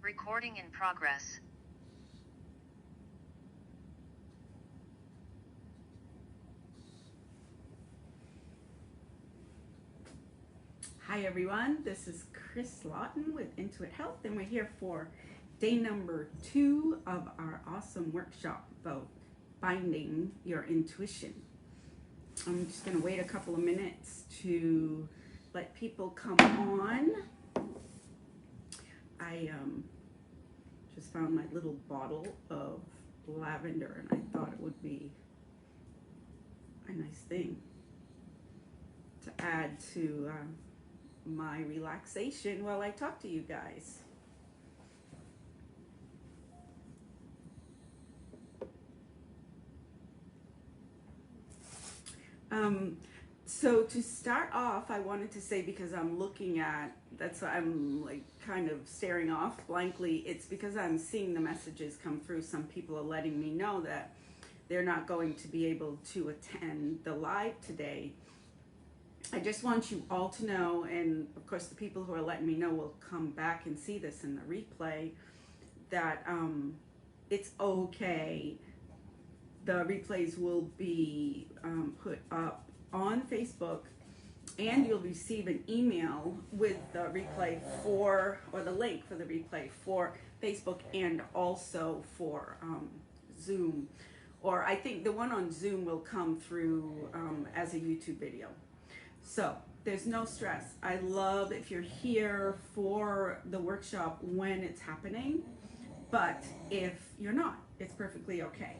Recording in progress. Hi everyone, this is Chris Lawton with Intuit Health, and we're here for day number 2 of our awesome workshop about finding your intuition. I'm just going to wait a couple of minutes to let people come on. I just found my little bottle of lavender, and I thought it would be a nice thing to add to my relaxation while I talk to you guys. So to start off, I wanted to say, because I'm looking at, that's why I'm like kind of staring off blankly, it's because I'm seeing the messages come through. Some people are letting me know that they're not going to be able to attend the live today. I just want you all to know, and of course the people who are letting me know will come back and see this in the replay, that it's okay. The replays will be put up on Facebook, and you'll receive an email with the replay or the link for the replay for Facebook and also for Zoom. Or I think the one on Zoom will come through as a YouTube video. So there's no stress. I love if you're here for the workshop when it's happening, but if you're not, it's perfectly okay.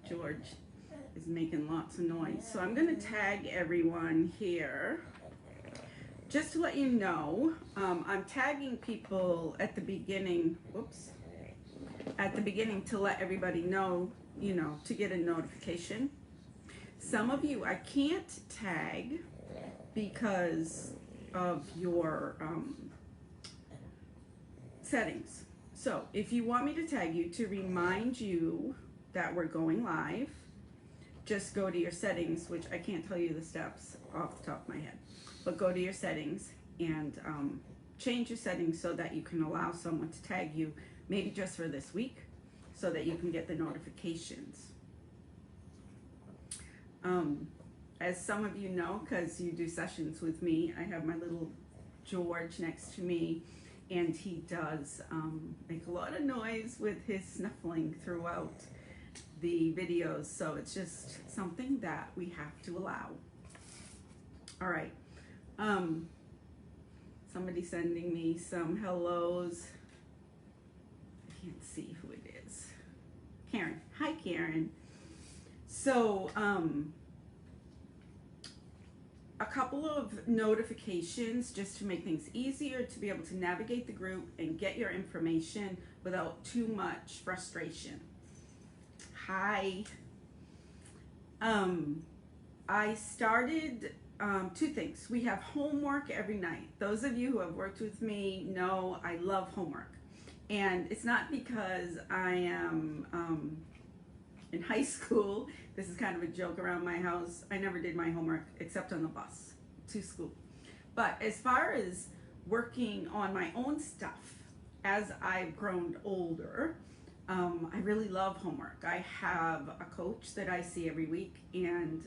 George is making lots of noise. So I'm going to tag everyone here. Just to let you know, I'm tagging people at the beginning, at the beginning to let everybody know, to get a notification. Some of you I can't tag because of your settings. So if you want me to tag you to remind you that we're going live, just go to your settings, which I can't tell you the steps off the top of my head, but go to your settings and change your settings so that you can allow someone to tag you, maybe just for this week, so that you can get the notifications. As some of you know, because you do sessions with me, I have my little George next to me, and he does make a lot of noise with his snuffling throughout the videos, so it's just something that we have to allow. All right, somebody sending me some hellos. I can't see who it is. Karen. Hi, Karen. So a couple of notifications just to make things easier to be able to navigate the group and get your information without too much frustration. Hi. I started two things. We have homework every night. Those of you who have worked with me know I love homework. And it's not because I am in high school. This is kind of a joke around my house. I never did my homework except on the bus to school. But as far as working on my own stuff, as I've grown older, I really love homework. I have a coach that I see every week, and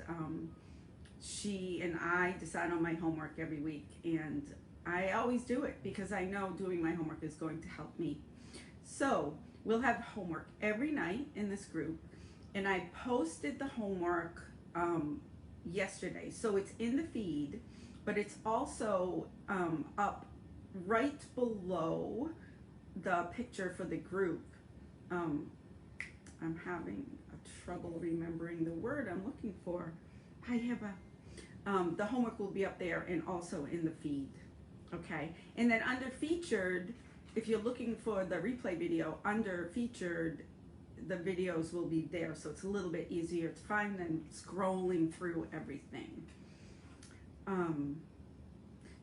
she and I decide on my homework every week, and I always do it because I know doing my homework is going to help me. So we'll have homework every night in this group, and I posted the homework yesterday, so it's in the feed, but it's also up right below the picture for the group. I'm having trouble remembering the word I'm looking for. I have the homework will be up there and also in the feed. Okay, and then under featured, if you're looking for the replay video, under featured, the videos will be there, so it's a little bit easier to find than scrolling through everything.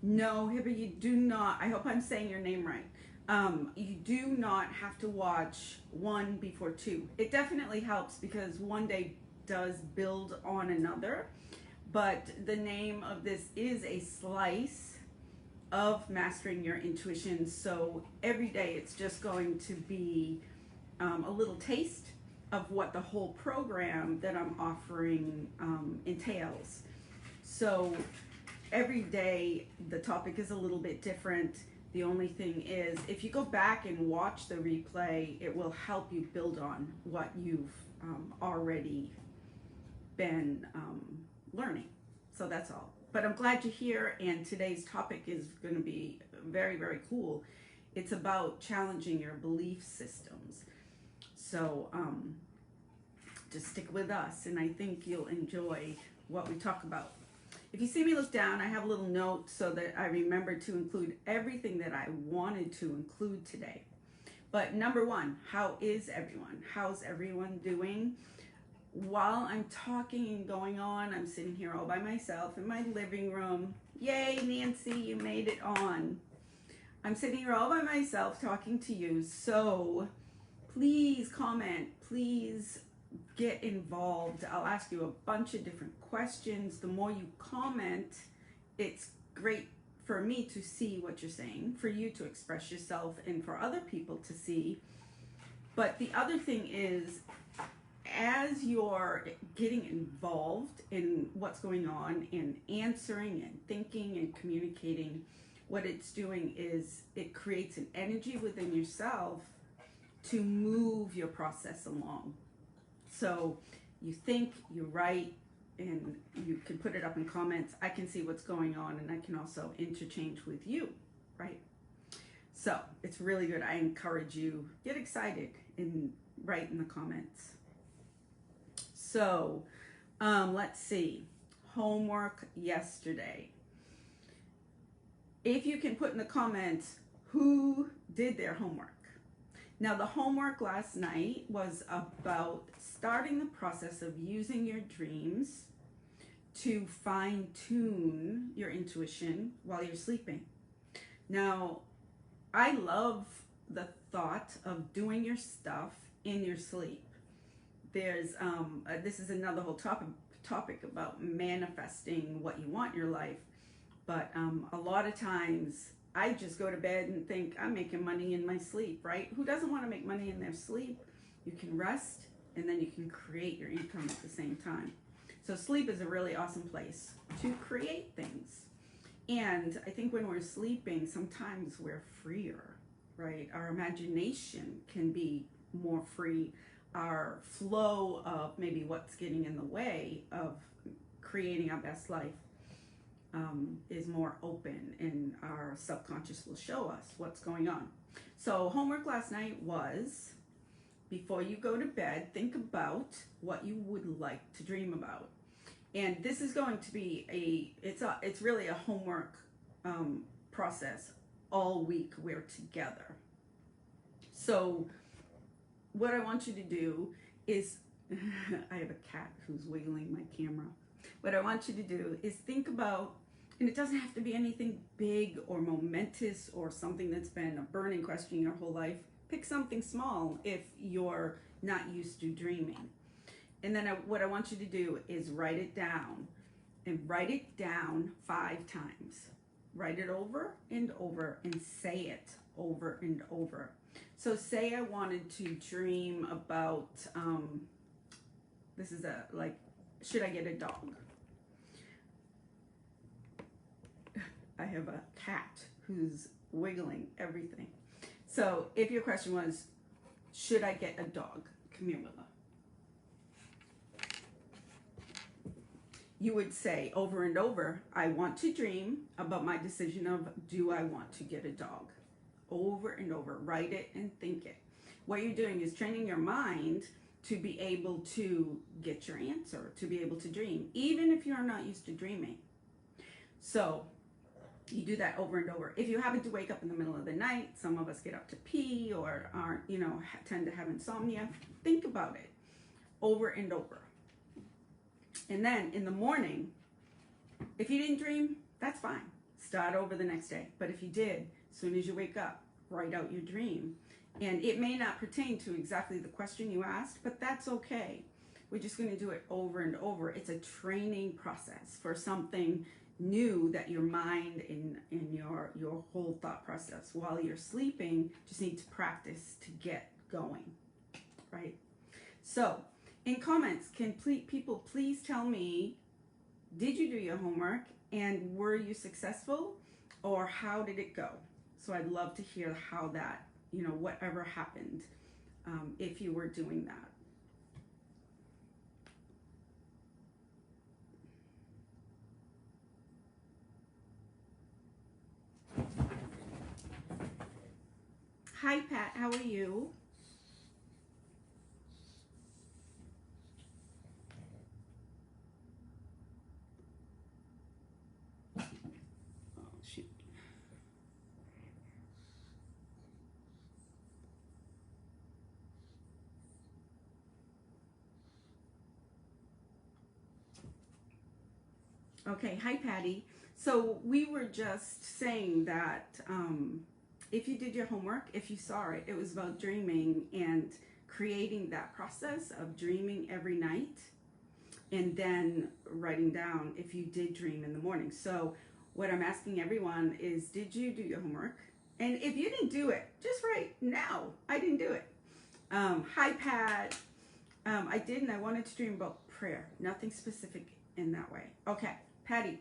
No, Hibba, you do not, I hope I'm saying your name right. You do not have to watch one before two. It definitely helps because one day does build on another, but the name of this is a slice of mastering your intuition. So every day it's just going to be a little taste of what the whole program that I'm offering entails. So every day the topic is a little bit different. The only thing is, if you go back and watch the replay, it will help you build on what you've already been learning. So that's all. But I'm glad you're here, and today's topic is going to be very, very cool. It's about challenging your belief systems. So just stick with us, and I think you'll enjoy what we talk about. If you see me look down, I have a little note so that I remember to include everything that I wanted to include today. But number one, how is everyone? How's everyone doing? While I'm talking and going on, I'm sitting here all by myself in my living room. Yay, Nancy, you made it on. I'm sitting here all by myself talking to you. So please comment, please get involved. I'll ask you a bunch of different questions. The more you comment, it's great for me to see what you're saying, for you to express yourself, and for other people to see. But the other thing is, as you're getting involved in what's going on and answering and thinking and communicating, what it's doing is it creates an energy within yourself to move your process along. So you think, you write, and you can put it up in comments. I can see what's going on, and I can also interchange with you, right? So it's really good. I encourage you, get excited and write in the comments. So let's see, homework yesterday. If you can put in the comments who did their homework. Now, the homework last night was about starting the process of using your dreams to fine-tune your intuition while you're sleeping. Now, I love the thought of doing your stuff in your sleep. There's this is another whole topic about manifesting what you want in your life, but a lot of times I just go to bed and think I'm making money in my sleep, right? Who doesn't want to make money in their sleep? You can rest, and then you can create your income at the same time. So sleep is a really awesome place to create things. And I think when we're sleeping, sometimes we're freer, right? Our imagination can be more free. Our flow of maybe what's getting in the way of creating our best life is more open, and our subconscious will show us what's going on. So homework last night was, before you go to bed, think about what you would like to dream about. And this is going to be it's really a homework process. All week we're together. So what I want you to do is, I have a cat who's wiggling my camera. What I want you to do is think about, and it doesn't have to be anything big or momentous or something that's been a burning question your whole life. Pick something small if you're not used to dreaming. And then what I want you to do is write it down, and write it down 5 times. Write it over and over and say it over and over. So say I wanted to dream about, this is should I get a dog? I have a cat who's wiggling everything. So if your question was, should I get a dog? Camilla. You would say over and over, I want to dream about my decision of, do I want to get a dog? Over and over, write it and think it. What you're doing is training your mind to be able to get your answer, to be able to dream, even if you're not used to dreaming. So you do that over and over. If you happen to wake up in the middle of the night, some of us get up to pee or aren't, tend to have insomnia, think about it over and over. And then in the morning, if you didn't dream, that's fine. Start over the next day. But if you did, as soon as you wake up, write out your dream. And it may not pertain to exactly the question you asked, but that's okay. We're just going to do it over and over. It's a training process for something knew that your mind and your whole thought process while you're sleeping just need to practice to get going, right? So in comments, can people please tell me, did you do your homework and were you successful, or how did it go? So I'd love to hear how that, whatever happened, if you were doing that. Hi Pat, how are you? Oh shoot. Okay, hi Patty. So we were just saying that if you did your homework, if you saw it, it was about dreaming and creating that process of dreaming every night and then writing down if you did dream in the morning. So what I'm asking everyone is, did you do your homework? And if you didn't do it, just write, no, I didn't do it. Hi Pat, I did, and I wanted to dream about prayer. Nothing specific in that way. Okay, Patty,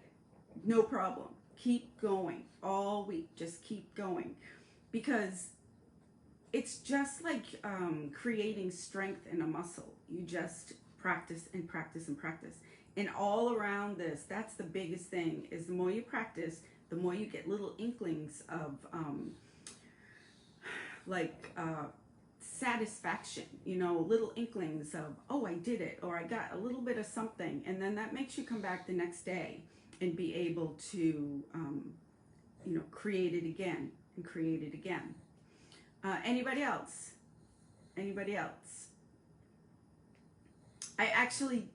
no problem. Keep going all week. Just keep going, because it's just like creating strength in a muscle. You just practice and practice and practice. And all around this, that's the biggest thing, is the more you practice, the more you get little inklings of satisfaction, little inklings of, oh, I did it, or I got a little bit of something. And then that makes you come back the next day and be able to, create it again and create it again. Anybody else? Anybody else? I actually,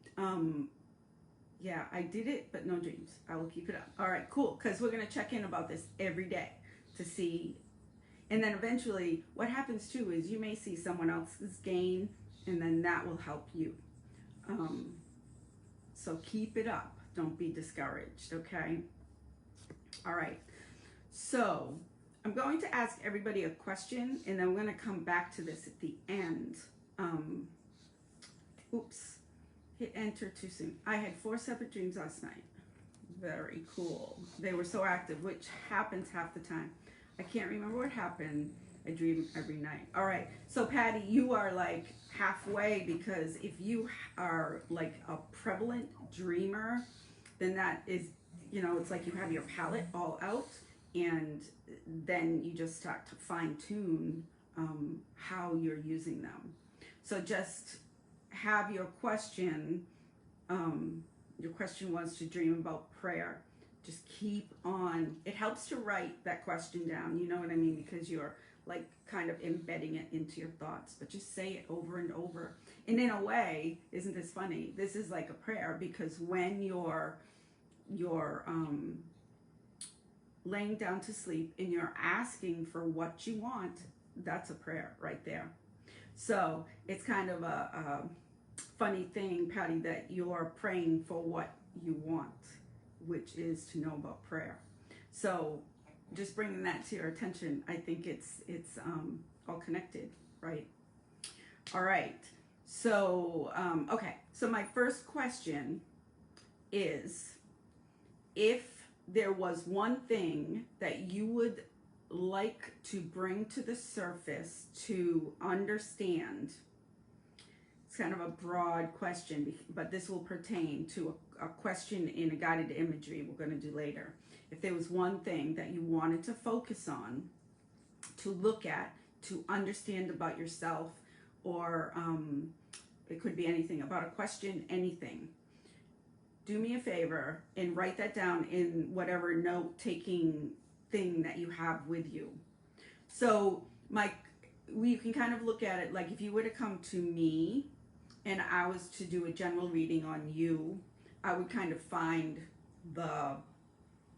yeah, I did it, but no dreams. I will keep it up. All right, cool, because we're going to check in about this every day to see. And then eventually what happens too is you may see someone else's gain, and then that will help you. So keep it up. Don't be discouraged, okay? All right. So I'm going to ask everybody a question, and then I'm going to come back to this at the end. Oops. Hit enter too soon. I had 4 separate dreams last night. Very cool. They were so active, which happens half the time. I can't remember what happened. I dream every night. All right. So Patty, you are like halfway, because if you are like a prevalent dreamer, then that is, it's like you have your palette all out, and then you just start to fine tune how you're using them. So just have your question. Your question was to dream about prayer. Just keep on. It helps to write that question down, you know what I mean? Because you're like kind of embedding it into your thoughts, but just say it over and over. And in a way, isn't this funny? This is like a prayer, because when you're laying down to sleep and you're asking for what you want, that's a prayer right there. So it's kind of a funny thing, Patty, that you're praying for what you want, which is to know about prayer. So just bringing that to your attention, I think it's all connected, right? All right. So, okay. So my first question is, if there was one thing that you would like to bring to the surface to understand, it's kind of a broad question, but this will pertain to a question in a guided imagery we're going to do later. If there was one thing that you wanted to focus on, to look at, to understand about yourself, or it could be anything, about a question, anything, do me a favor and write that down in whatever note-taking thing that you have with you. So you can kind of look at it like if you were to come to me and I was to do a general reading on you, I would kind of find the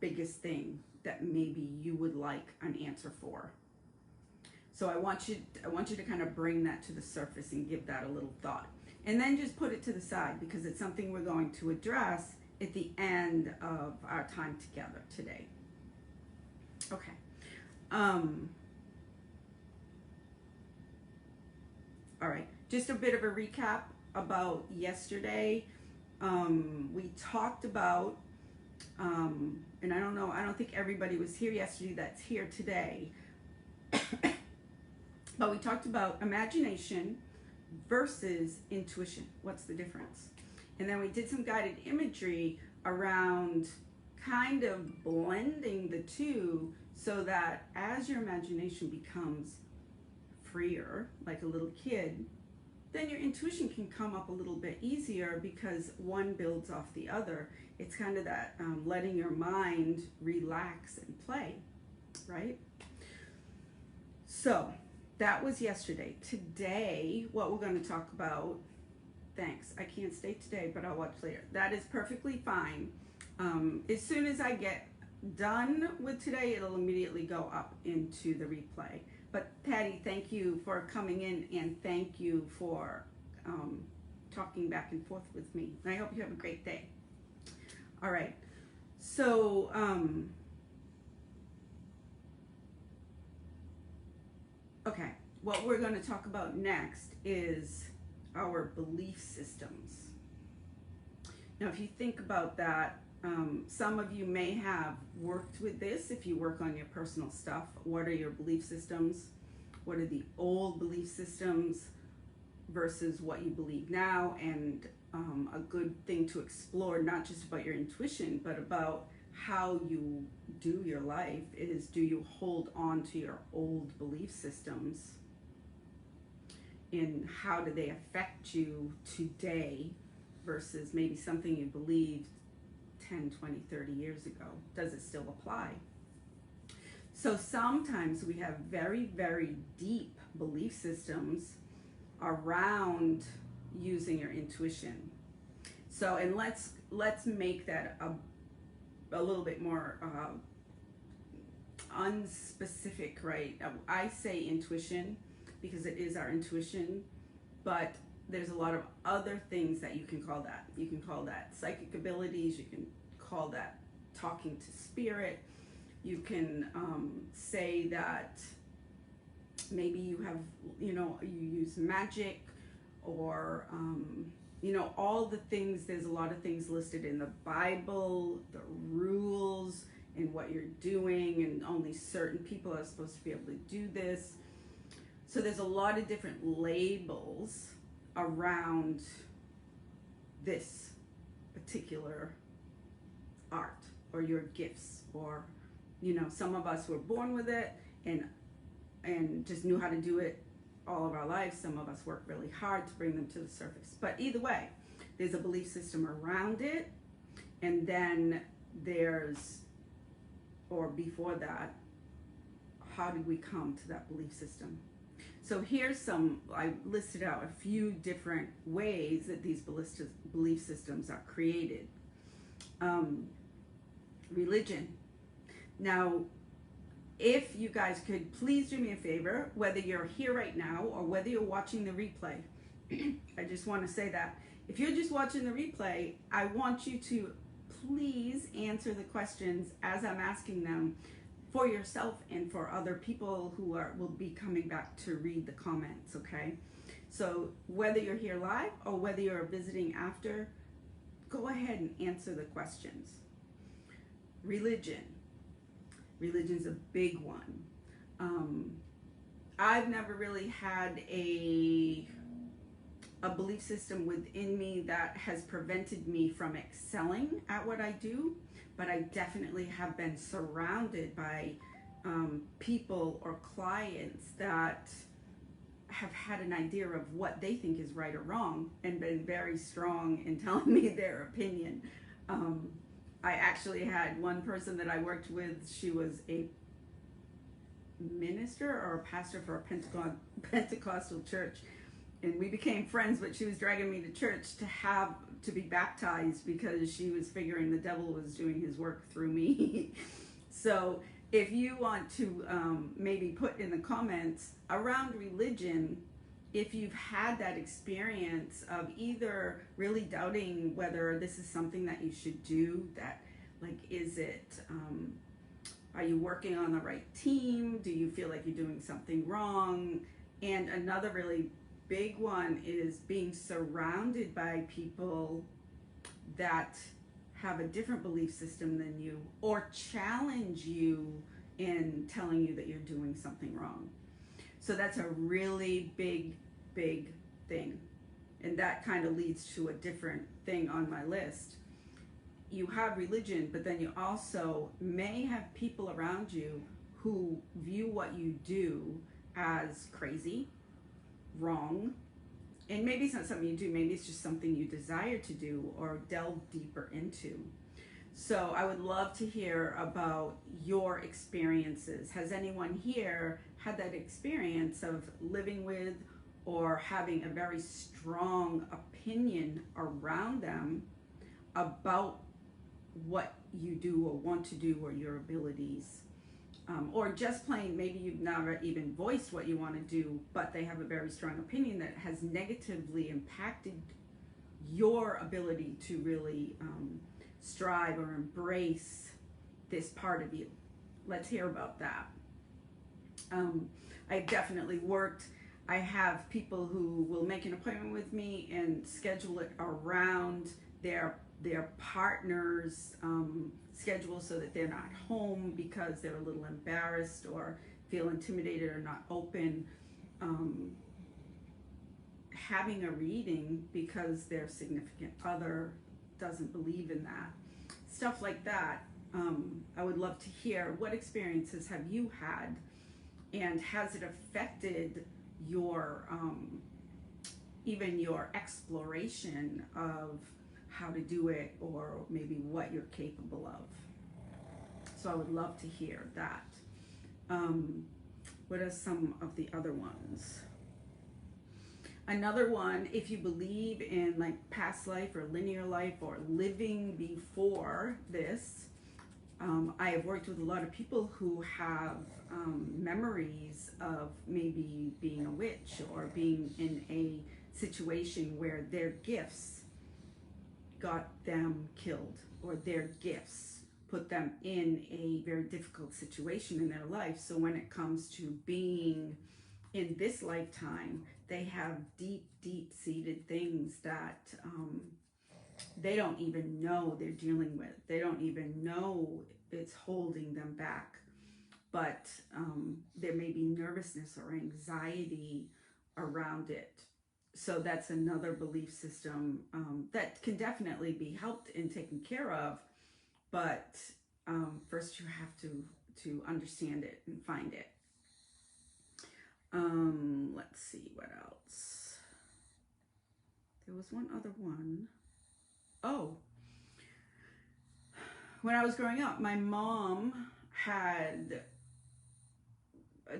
biggest thing that maybe you would like an answer for. So I want you to kind of bring that to the surface and give that a little thought. And then just put it to the side, because it's something we're going to address at the end of our time together today. Okay. All right. Just a bit of a recap about yesterday. We talked about, and I don't think everybody was here yesterday that's here today, but we talked about imagination versus intuition. What's the difference? And then we did some guided imagery around kind of blending the two so that as your imagination becomes freer, like a little kid, then your intuition can come up a little bit easier because one builds off the other. It's kind of that letting your mind relax and play, right? So that was yesterday. Today, what we're going to talk about, thanks, I can't stay today, but I'll watch later. That is perfectly fine. As soon as I get done with today, it'll immediately go up into the replay. But Patty, thank you for coming in, and thank you for talking back and forth with me. And I hope you have a great day. All right. So, okay, what we're going to talk about next is our belief systems. Now, if you think about that, some of you may have worked with this if you work on your personal stuff. What are your belief systems? What are the old belief systems versus what you believe now? And a good thing to explore, not just about your intuition, but about how you do your life is, do you hold on to your old belief systems? And how do they affect you today versus maybe something you believed 10, 20, 30 years ago? Does it still apply? So sometimes we have very, very deep belief systems around using your intuition. So, and let's make that a little bit more unspecific, right? I say intuition because it is our intuition, but there's a lot of other things that you can call that. You can call that psychic abilities. You can call that talking to spirit. You can say that maybe you have, you use magic, or, all the things. There's a lot of things listed in the Bible, the rules, and what you're doing, and only certain people are supposed to be able to do this. So there's a lot of different labels around this particular art or your gifts, or some of us were born with it and just knew how to do it all of our lives. Some of us work really hard to bring them to the surface. But either way, there's a belief system around it, and then there's, or before that, how did we come to that belief system? So here's I listed out a few different ways that these belief systems are created. Religion. Now, if you guys could please do me a favor, whether you're here right now or whether you're watching the replay, I just want to say that if you're just watching the replay, I want you to please answer the questions as I'm asking them for yourself and for other people who will be coming back to read the comments, okay? So whether you're here live or whether you're visiting after, go ahead and answer the questions. Religion. Religion's a big one. I've never really had a belief system within me that has prevented me from excelling at what I do, but I definitely have been surrounded by people or clients that have had an idea of what they think is right or wrong and been very strong in telling me their opinion. I actually had one person that I worked with. She was a minister or a pastor for a Pentecostal church, and we became friends, but she was dragging me to church to be baptized because she was figuring the devil was doing his work through me. So if you want to maybe put in the comments around religion, if you've had that experience of either really doubting whether this is something that you should do, that like, is it, are you working on the right team? Do you feel like you're doing something wrong? And another really big one is being surrounded by people that have a different belief system than you, or challenge you in telling you that you're doing something wrong. So that's a really big thing. And that kind of leads to a different thing on my list. You have religion, but then you also may have people around you who view what you do as crazy, wrong, and maybe it's not something you do, maybe it's just something you desire to do or delve deeper into. So I would love to hear about your experiences. Has anyone here had that experience of living with or having a very strong opinion around them about what you do or want to do, or your abilities? Or just plain, maybe you've never even voiced what you want to do, but they have a very strong opinion that has negatively impacted your ability to really strive or embrace this part of you. Let's hear about that. I've definitely worked. I have people who will make an appointment with me and schedule it around their partner's schedule, so that they're not home because they're a little embarrassed or feel intimidated or not open. Having a reading because their significant other doesn't believe in that. Stuff like that. I would love to hear, what experiences have you had, and has it affected your even your exploration of how to do it, or maybe what you're capable of? So I would love to hear that. What are some of the other ones? Another one, if you believe in like past life or linear life or living before this, I have worked with a lot of people who have memories of maybe being a witch, or being in a situation where their gifts got them killed, or their gifts put them in a very difficult situation in their life. So when it comes to being in this lifetime, they have deep seated things that they don't even know they're dealing with. They don't even know it's holding them back. But there may be nervousness or anxiety around it. So that's another belief system that can definitely be helped and taken care of. But first you have to understand it and find it. Let's see, what else? There was one other one. Oh, when I was growing up, my mom had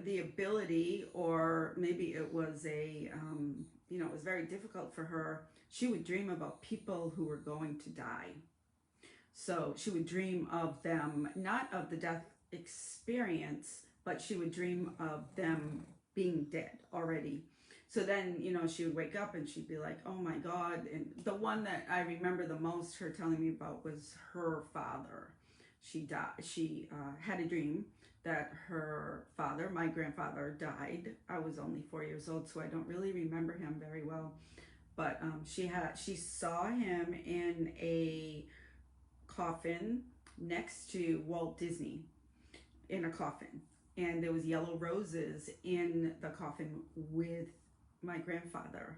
the ability, or maybe it was it was very difficult for her. She would dream about people who were going to die. So she would dream of them, not of the death experience, but she would dream of them being dead already. So then, she would wake up and she'd be like, oh my God. And the one that I remember the most, her telling me about, was her father. She died. She had a dream that her father, my grandfather, died. I was only 4 years old, so I don't really remember him very well. But she saw him in a coffin next to Walt Disney, in a coffin. And there was yellow roses in the coffin with my grandfather.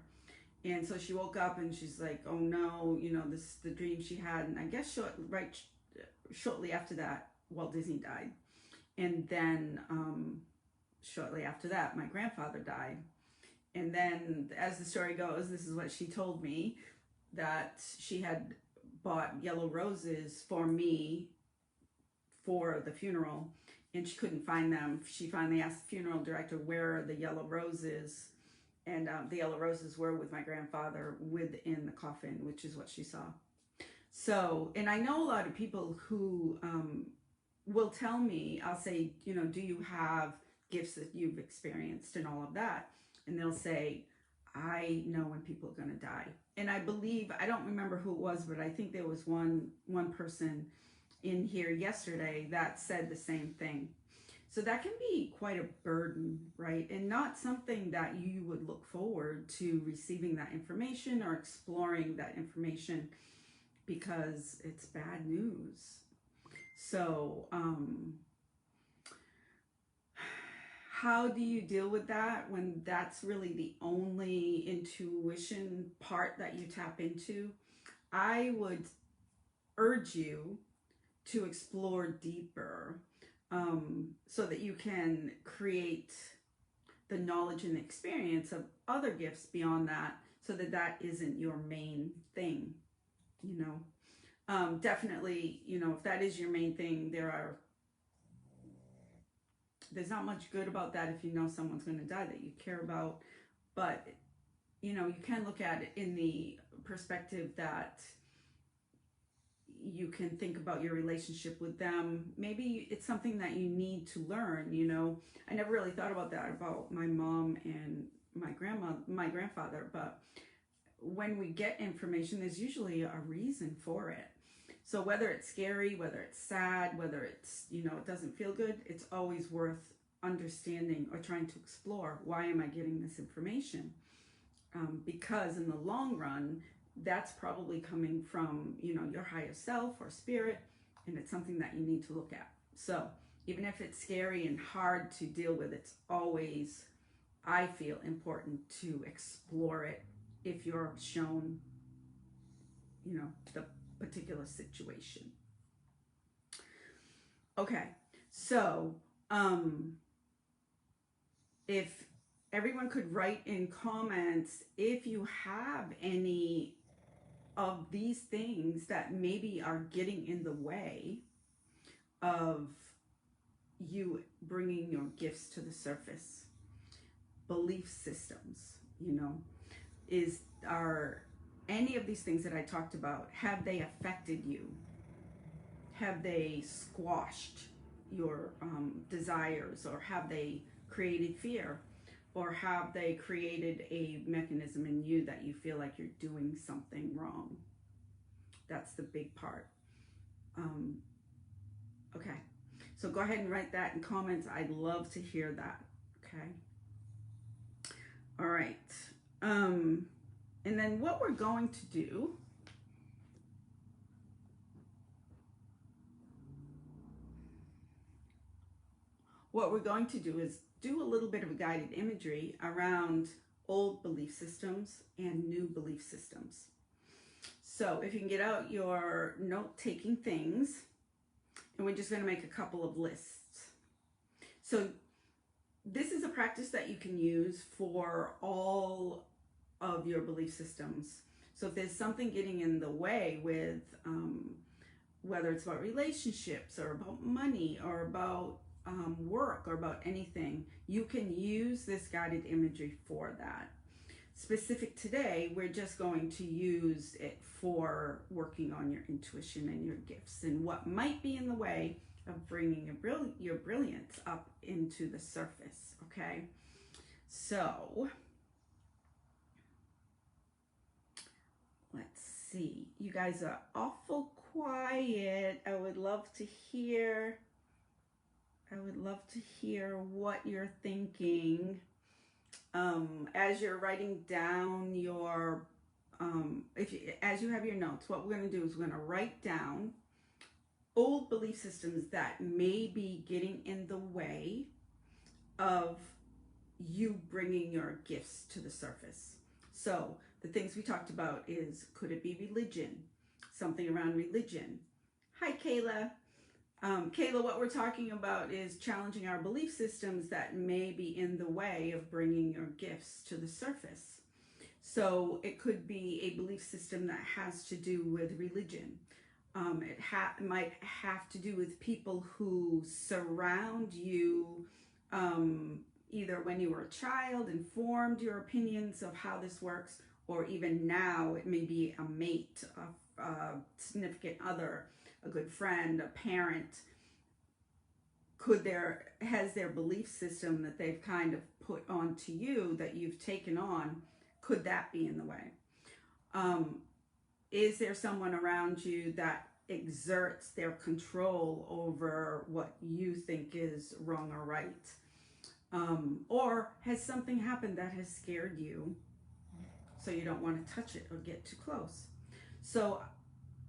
And so she woke up and she's like, oh no, this is the dream she had. And I guess shortly after that, Walt Disney died. And then shortly after that, my grandfather died. And then, as the story goes, this is what she told me, that she had bought yellow roses for me for the funeral, and she couldn't find them. She finally asked the funeral director, where are the yellow roses? And the yellow roses were with my grandfather within the coffin, which is what she saw. So, and I know a lot of people who will tell me, I'll say, do you have gifts that you've experienced and all of that? And they'll say, I know when people are going to die. And I believe, I don't remember who it was, but I think there was one person in here yesterday that said the same thing. So that can be quite a burden, right? And not something that you would look forward to receiving that information or exploring that information, because it's bad news. So, how do you deal with that when that's really the only intuition part that you tap into? I would urge you to explore deeper, so that you can create the knowledge and experience of other gifts beyond that, so that that isn't your main thing, you know. Definitely, you know, if that is your main thing, there's not much good about that if you know someone's going to die that you care about. But, you know, you can look at it in the perspective that you can think about your relationship with them. Maybe it's something that you need to learn, you know. I never really thought about that about my mom and my grandfather, but when we get information, there's usually a reason for it. So whether it's scary, whether it's sad, whether it's, you know, it doesn't feel good, it's always worth understanding or trying to explore, why am I getting this information? Because in the long run, that's probably coming from, you know, your higher self or spirit, and it's something that you need to look at. So even if it's scary and hard to deal with, it's always, I feel, important to explore it if you're shown, you know, the particular situation. Okay, so if everyone could write in comments if you have any of these things that maybe are getting in the way of you bringing your gifts to the surface. Belief systems, you know, are any of these things that I talked about, have they affected you? Have they squashed your desires, or have they created fear, or have they created a mechanism in you that you feel like you're doing something wrong? That's the big part. Okay, so go ahead and write that in comments. I'd love to hear that. Okay. All right. And then what we're going to do, is do a little bit of a guided imagery around old belief systems and new belief systems. So if you can get out your note-taking things, and we're just going to make a couple of lists. So this is a practice that you can use for all of your belief systems. So if there's something getting in the way with, whether it's about relationships or about money or about work or about anything, you can use this guided imagery for that. Specific today, we're just going to use it for working on your intuition and your gifts and what might be in the way of bringing your brilliance up into the surface, okay? So, let's see. You guys are awful quiet. I would love to hear what you're thinking. As you're writing down your, as you have your notes, what we're going to do is we're going to write down old belief systems that may be getting in the way of you bringing your gifts to the surface. So the things we talked about is, could it be religion? Something around religion. Hi, Kayla. Kayla, what we're talking about is challenging our belief systems that may be in the way of bringing your gifts to the surface. So it could be a belief system that has to do with religion. It might have to do with people who surround you, either when you were a child and formed your opinions of how this works, or even now it may be a mate, a significant other, a good friend, a parent. Has their belief system that they've kind of put onto you that you've taken on Could that be in the way? Is there someone around you that exerts their control over what you think is wrong or right? Or has something happened that has scared you so you don't want to touch it or get too close? So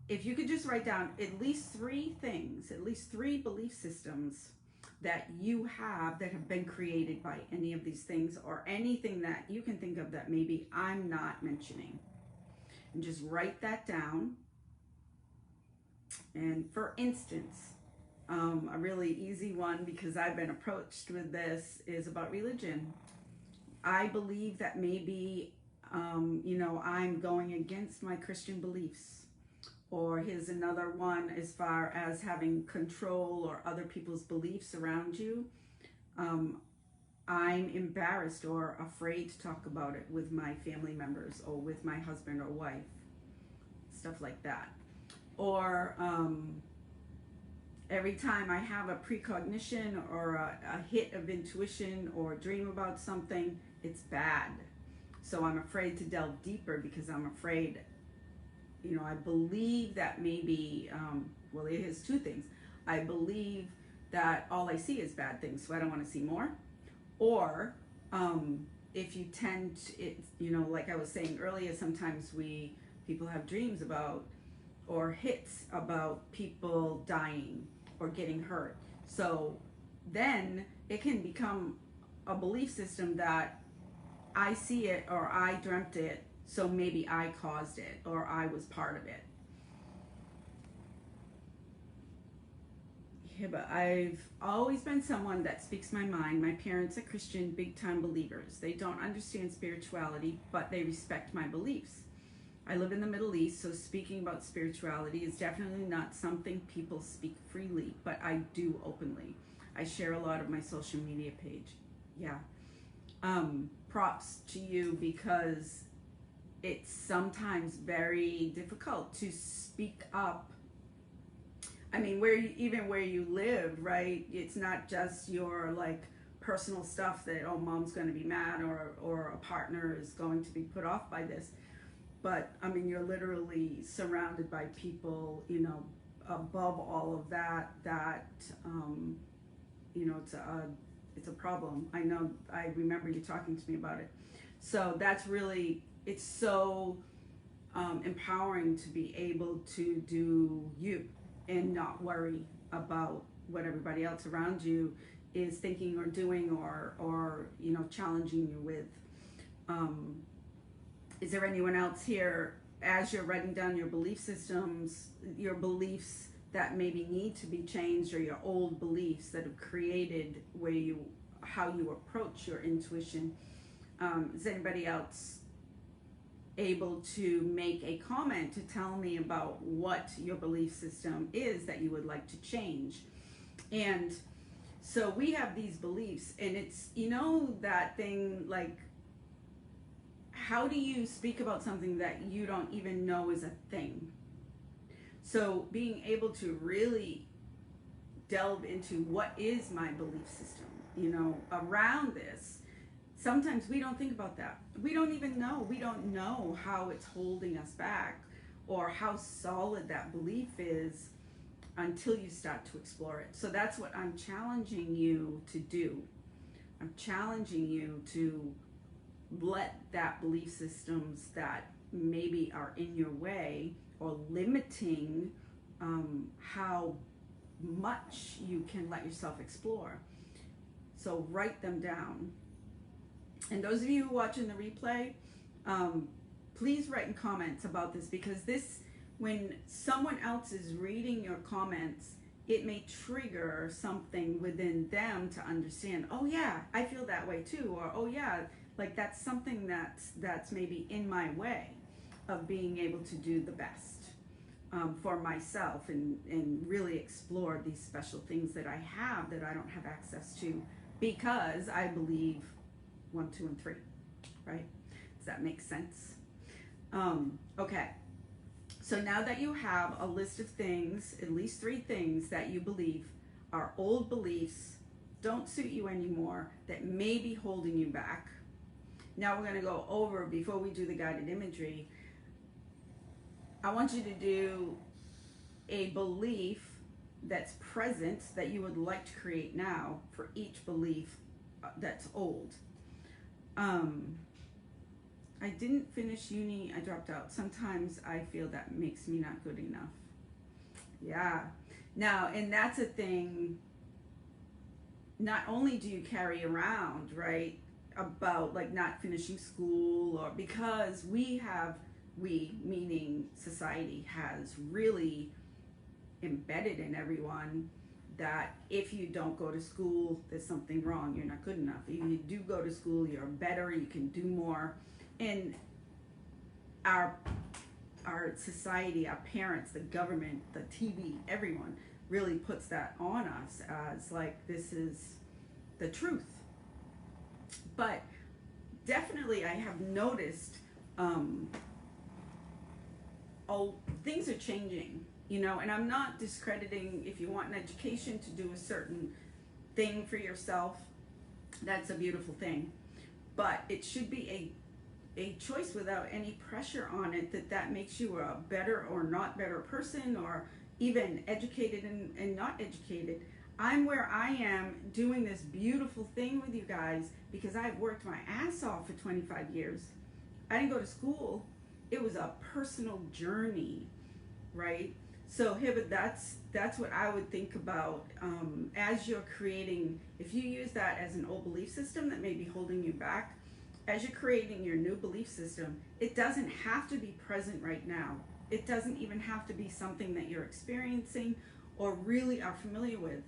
if you could just write down at least 3 things, at least 3 belief systems that you have that have been created by any of these things, or anything that you can think of that maybe I'm not mentioning, and just write that down. And for instance, a really easy one, because I've been approached with this, is about religion. I believe that maybe, I'm going against my Christian beliefs. Or here's another one, as far as having control or other people's beliefs around you. I'm embarrassed or afraid to talk about it with my family members or with my husband or wife. Stuff like that. Or every time I have a precognition or a hit of intuition or dream about something, it's bad. So I'm afraid to delve deeper because I'm afraid, I believe that maybe, well, it is 2 things. I believe that all I see is bad things, so I don't want to see more. Or if you tend to, like I was saying earlier, sometimes people have dreams about or hits about people dying or getting hurt. So then it can become a belief system that I see it or I dreamt it, so maybe I caused it or I was part of it. Yeah, but I've always been someone that speaks my mind. My parents are Christian, big time believers. They don't understand spirituality, but they respect my beliefs. I live in the Middle East, so speaking about spirituality is definitely not something people speak freely, but I do openly. I share a lot of my social media page. Yeah. Props to you, because it's sometimes very difficult to speak up. I mean, where you live, right? It's not just your personal stuff that, oh, mom's going to be mad or a partner is going to be put off by this. But I mean, you're literally surrounded by people, above all of that, it's a problem. I remember you talking to me about it. So that's really, it's so empowering to be able to do you and not worry about what everybody else around you is thinking or doing or challenging you with. Is there anyone else here, as you're writing down your belief systems, your beliefs that maybe need to be changed, or your old beliefs that have created how you approach your intuition? Is anybody else able to make a comment to tell me about what your belief system is that you would like to change? And so we have these beliefs, and it's, that thing, how do you speak about something that you don't even know is a thing? So being able to really delve into what is my belief system, around this. Sometimes we don't think about that. We don't even know. We don't know how it's holding us back or how solid that belief is until you start to explore it. So that's what I'm challenging you to do. I'm challenging you to let that belief systems that maybe are in your way or limiting how much you can let yourself explore. So write them down. And those of you watching the replay, please write in comments about this, because when someone else is reading your comments, it may trigger something within them to understand, oh yeah, I feel that way too, or oh yeah, that's something that's maybe in my way of being able to do the best for myself and really explore these special things that I have that I don't have access to, because I believe 1, 2, and 3, right? Does that make sense? Okay. So now that you have a list of things, at least 3 things that you believe are old beliefs, don't suit you anymore, that may be holding you back, Now we're going to go over, before we do the guided imagery, I want you to do a belief that's present that you would like to create now for each belief that's old. I didn't finish uni, I dropped out. Sometimes I feel that makes me not good enough. Yeah. Now, and that's a thing, not only do you carry around, right, about like not finishing school, or because we, meaning society, has really embedded in everyone that if you don't go to school, there's something wrong, you're not good enough. If you do go to school, you're better, you can do more. And our society, our parents, the government, the TV, everyone really puts that on us as like this is the truth. But definitely I have noticed things are changing, you know, and I'm not discrediting if you want an education to do a certain thing for yourself, that's a beautiful thing. But it should be a choice without any pressure on it that makes you a better or not better person, or even educated and not educated. I'm where I am doing this beautiful thing with you guys because I've worked my ass off for 25 years. I didn't go to school. It was a personal journey, right? So here, but that's what I would think about as you're creating. If you use that as an old belief system that may be holding you back, as you're creating your new belief system, it doesn't have to be present right now. It doesn't even have to be something that you're experiencing or really are familiar with.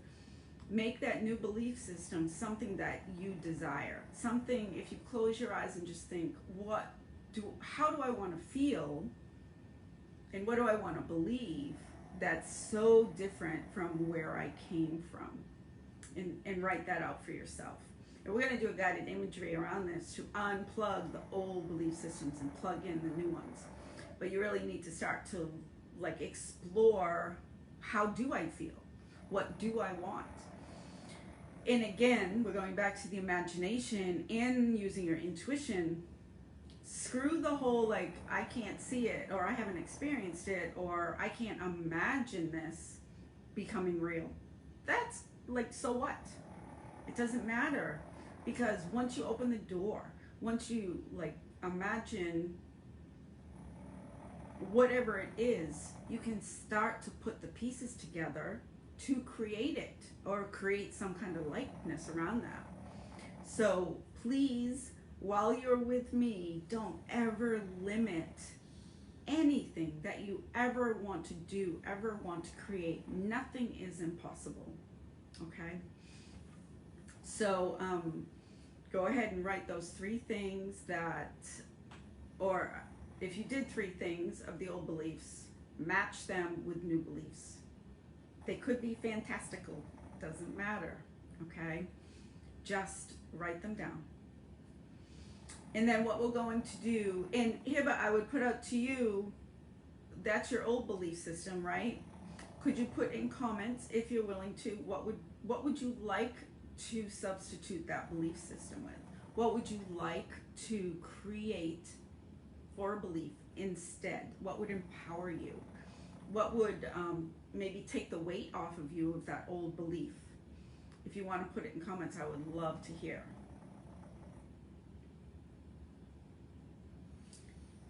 Make that new belief system something that you desire. Something, if you close your eyes and just think, how do I want to feel and what do I want to believe that's so different from where I came from? And write that out for yourself. And we're going to do a guided imagery around this to unplug the old belief systems and plug in the new ones. But you really need to start to like explore, how do I feel? What do I want? And again, we're going back to the imagination and using your intuition. Screw the whole like, I can't see it, or I haven't experienced it, or I can't imagine this becoming real. That's like, so what? It doesn't matter, because once you open the door, once you like imagine whatever it is, you can start to put the pieces together to create it, or create some kind of likeness around that. So please, while you're with me, don't ever limit anything that you ever want to do, ever want to create. Nothing is impossible, okay? So go ahead and write those 3 things that, or if you did 3 things of the old beliefs, match them with new beliefs. They could be fantastical, doesn't matter, okay? Just write them down. And then what we're going to do, and Hiba, I would put out to you, that's your old belief system, right? Could you put in comments, if you're willing to, what would you like to substitute that belief system with? What would you like to create for a belief instead? What would empower you? What would maybe take the weight off of you of that old belief? If you want to put it in comments, I would love to hear.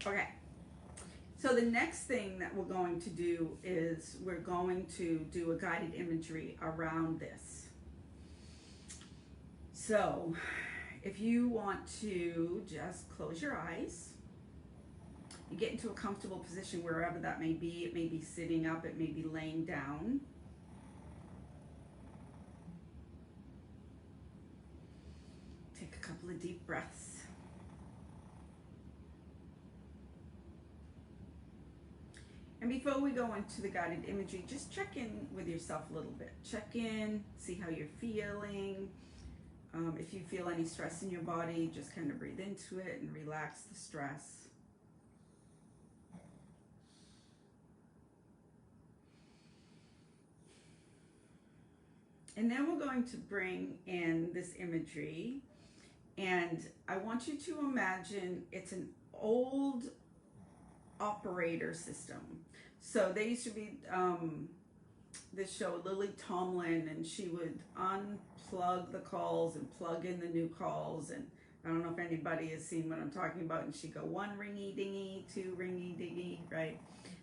Okay, so the next thing that we're going to do is we're going to do a guided imagery around this. So if you want to just close your eyes, you get into a comfortable position wherever that may be. It may be sitting up, it may be laying down. Take a couple of deep breaths. And before we go into the guided imagery, just check in with yourself a little bit. Check in, see how you're feeling. If you feel any stress in your body, just kind of breathe into it and relax the stress. And then we're going to bring in this imagery And I want you to imagine it's an old operator system. So there used to be this show, Lily Tomlin, and she would unplug the calls and plug in the new calls. And I don't know if anybody has seen what I'm talking about. And she'd go one ringy dingy, two ringy dingy, right?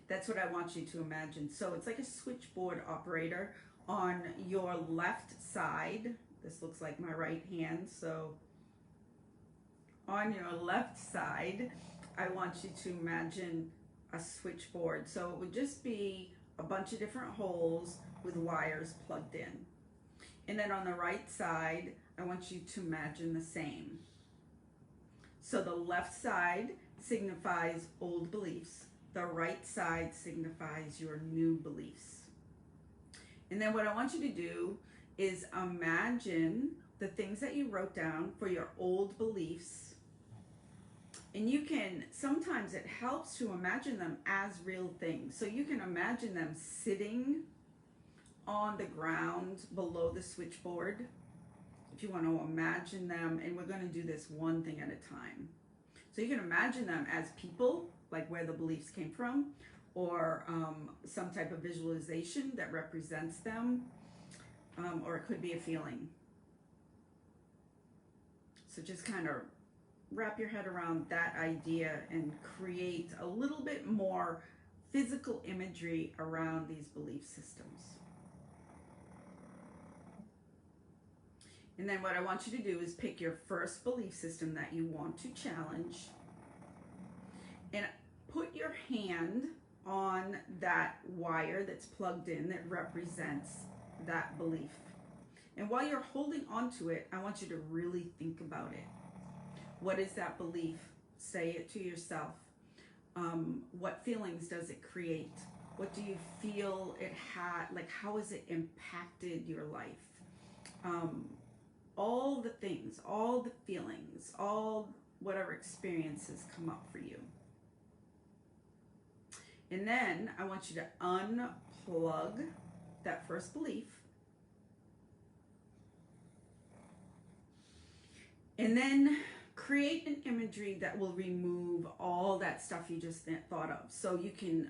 That's what I want you to imagine. So it's like a switchboard operator. On your left side, this looks like my right hand, so on your left side, I want you to imagine a switchboard. So it would just be a bunch of different holes with wires plugged in. And then on the right side, I want you to imagine the same. So the left side signifies old beliefs. The right side signifies your new beliefs. And then what I want you to do is imagine the things that you wrote down for your old beliefs. And you can, sometimes it helps to imagine them as real things. So you can imagine them sitting on the ground below the switchboard. If you want to imagine them, and we're going to do this one thing at a time. So you can imagine them as people, like where the beliefs came from, or some type of visualization that represents them, or it could be a feeling. So just kind of wrap your head around that idea and create a little bit more physical imagery around these belief systems. And then what I want you to do is pick your first belief system that you want to challenge and put your hand on that wire that's plugged in that represents that belief. And while you're holding on to it, I want you to really think about it. What is that belief? Say it to yourself. What feelings does it create? What do you feel it had? Like, how has it impacted your life? All the things, all the feelings, all whatever experiences come up for you. And then I want you to unplug that first belief. And then create an imagery that will remove all that stuff you just thought of. So you can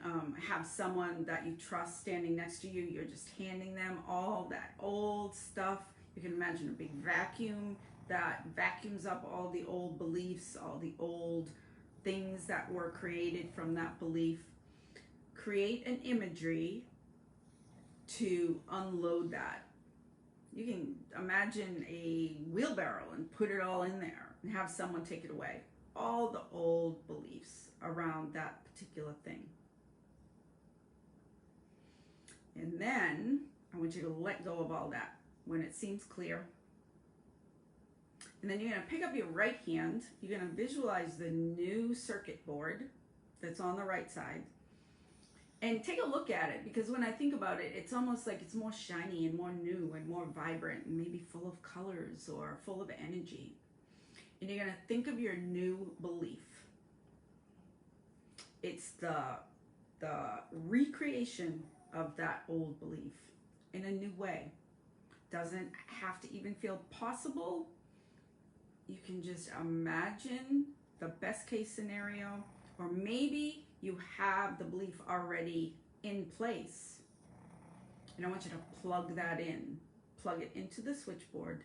have someone that you trust standing next to you. You're just handing them all that old stuff. You can imagine a big vacuum that vacuums up all the old beliefs, all the old things that were created from that belief. Create an imagery to unload that. You can imagine a wheelbarrow and put it all in there and have someone take it away. All the old beliefs around that particular thing. And then I want you to let go of all that when it seems clear. And then you're going to pick up your right hand. You're going to visualize the new circuit board that's on the right side. And take a look at it, because when I think about it, it's almost like it's more shiny and more new and more vibrant and maybe full of colors or full of energy. And you're going to think of your new belief. It's the recreation of that old belief in a new way. Doesn't have to even feel possible. You can just imagine the best case scenario, or maybe you have the belief already in place. And I want you to plug that in. Plug it into the switchboard.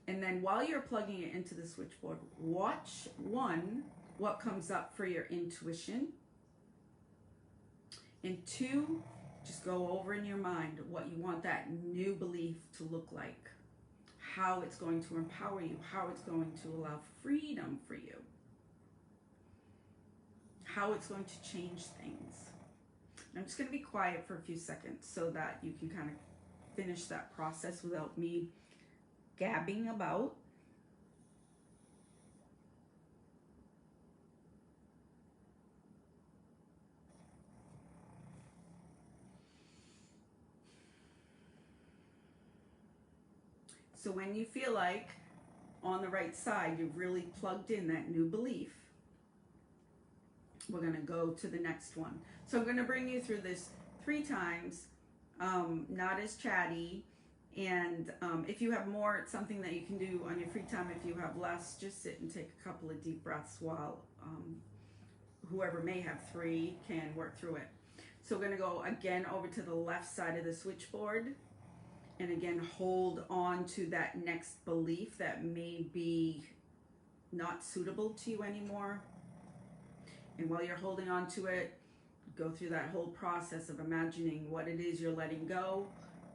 And then while you're plugging it into the switchboard, watch, one, what comes up for your intuition. And two, just go over in your mind what you want that new belief to look like. How it's going to empower you. How it's going to allow freedom for you. How it's going to change things. And I'm just going to be quiet for a few seconds so that you can kind of finish that process without me gabbing about. So when you feel like on the right side you've really plugged in that new belief, we're going to go to the next one. So I'm going to bring you through this 3 times, not as chatty, And if you have more, it's something that you can do on your free time. If you have less, just sit and take a couple of deep breaths while whoever may have 3 can work through it. So we're going to go again over to the left side of the switchboard. And again, hold on to that next belief that may be not suitable to you anymore. And while you're holding on to it, go through that whole process of imagining what it is you're letting go.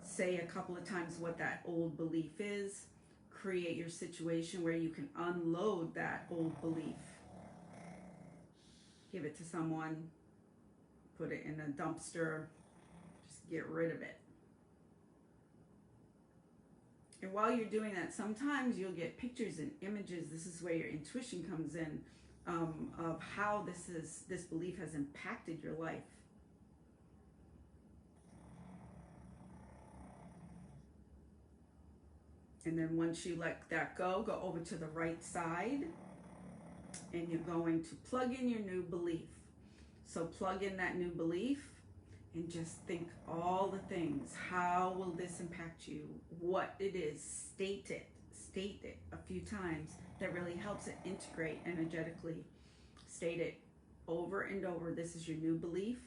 Say a couple of times what that old belief is. Create your situation where you can unload that old belief. Give it to someone. Put it in a dumpster. Just get rid of it. And while you're doing that, sometimes you'll get pictures and images. This is where your intuition comes in, of how this belief has impacted your life. And then once you let that go over to the right side, and you're going to plug in your new belief. So plug in that new belief and just think all the things. How will this impact you? What it is. State it a few times. That really helps it integrate energetically. State it over and over. This is your new belief.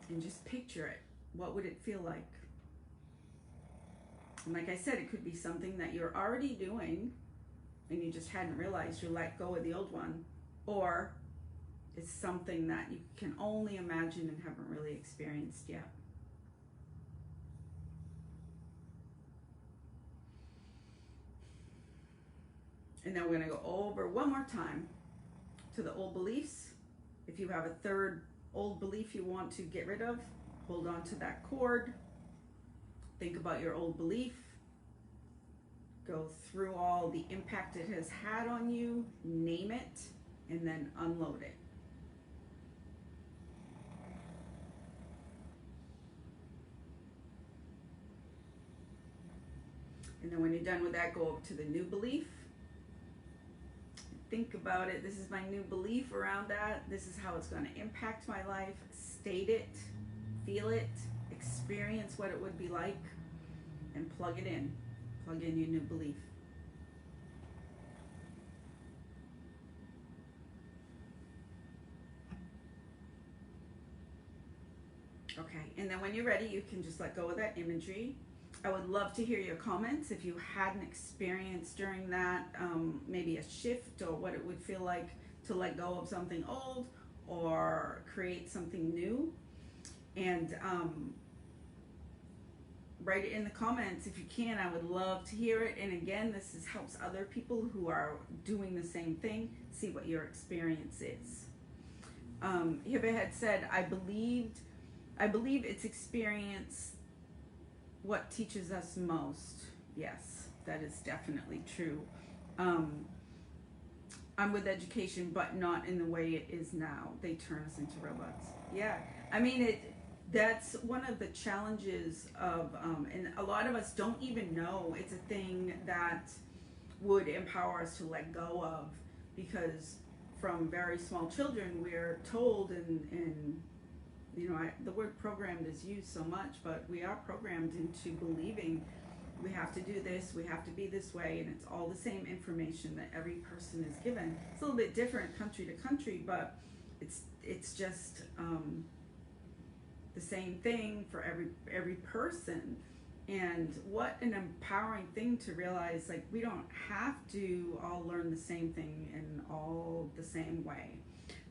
And just picture it. What would it feel like? And like I said, it could be something that you're already doing and you just hadn't realized you let go of the old one. Or it's something that you can only imagine and haven't really experienced yet. And then we're going to go over one more time to the old beliefs. If you have a third old belief you want to get rid of, hold on to that cord. Think about your old belief. Go through all the impact it has had on you, name it, and then unload it. And then when you're done with that, go over to the new belief. Think about it. This is my new belief around that. This is how it's going to impact my life. State it, feel it, experience what it would be like, and plug it in. Plug in your new belief. Okay, and then when you're ready, you can just let go of that imagery. I would love to hear your comments if you had an experience during that, maybe a shift or what it would feel like to let go of something old or create something new. And write it in the comments if you can. I would love to hear it. And again, this helps other people who are doing the same thing see what your experience is. Hiba had said, I believe it's experience what teaches us most. Yes, that is definitely true. I'm with education, but not in the way it is now. They turn us into robots. Yeah, I mean, that's one of the challenges of, and a lot of us don't even know it's a thing that would empower us to let go of, because from very small children, we're told, and you know, the word programmed is used so much, but we are programmed into believing we have to do this, we have to be this way, and it's all the same information that every person is given. It's a little bit different country to country, but it's just the same thing for every person. And what an empowering thing to realize, like, we don't have to all learn the same thing in all the same way.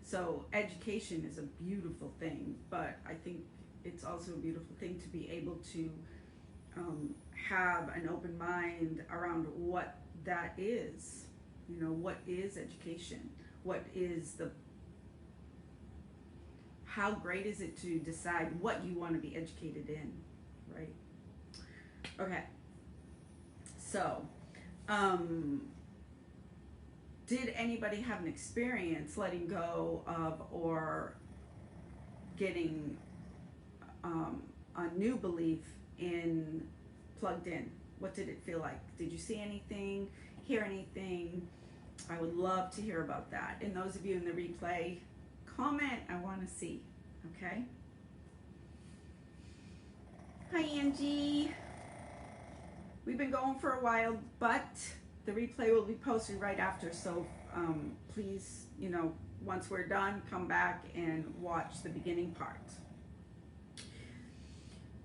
So education is a beautiful thing, but I think it's also a beautiful thing to be able to have an open mind around what that is. You know, what is education? What is how great is it to decide what you want to be educated in, right? Okay, so did anybody have an experience letting go of or getting a new belief plugged in? What did it feel like? Did you see anything, hear anything? I would love to hear about that. And those of you in the replay, comment. I want to see. Okay. Hi, Angie. We've been going for a while, but the replay will be posted right after. So please, once we're done, come back and watch the beginning part.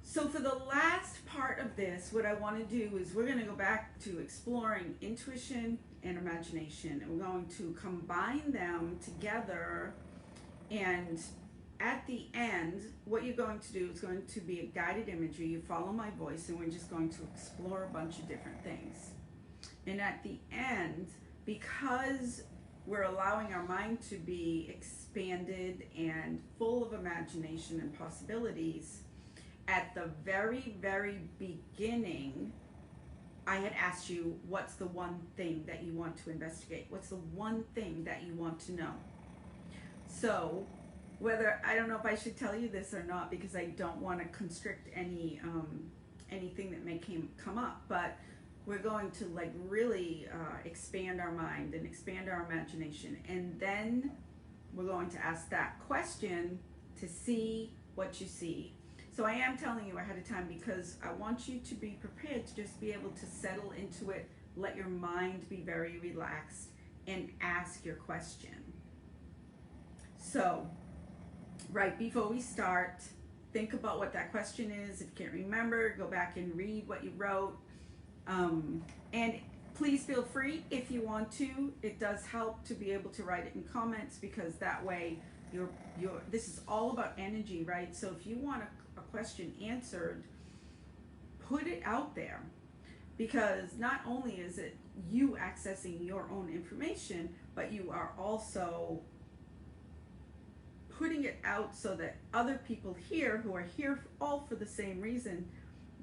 So for the last part of this, what I want to do is we're going to go back to exploring intuition and imagination. And we're going to combine them together, and at the end, what you're going to do is going to be a guided imagery. You follow my voice, and we're just going to explore a bunch of different things. And at the end, because we're allowing our mind to be expanded and full of imagination and possibilities, at the very, very beginning, I had asked you, what's the one thing that you want to investigate? What's the one thing that you want to know? So, I don't know if I should tell you this or not, because I don't want to constrict anything that may come up, but we're going to really expand our mind and expand our imagination, and then we're going to ask that question to see what you see. So I am telling you ahead of time because I want you to be prepared to just be able to settle into it, let your mind be very relaxed, and ask your question. So, right before we start, think about what that question is. If you can't remember, go back and read what you wrote. And please feel free if you want to. It does help to be able to write it in comments, because that way this is all about energy, right? So if you want a question answered, put it out there, because not only is it you accessing your own information, but you are also putting it out so that other people here who are here all for the same reason,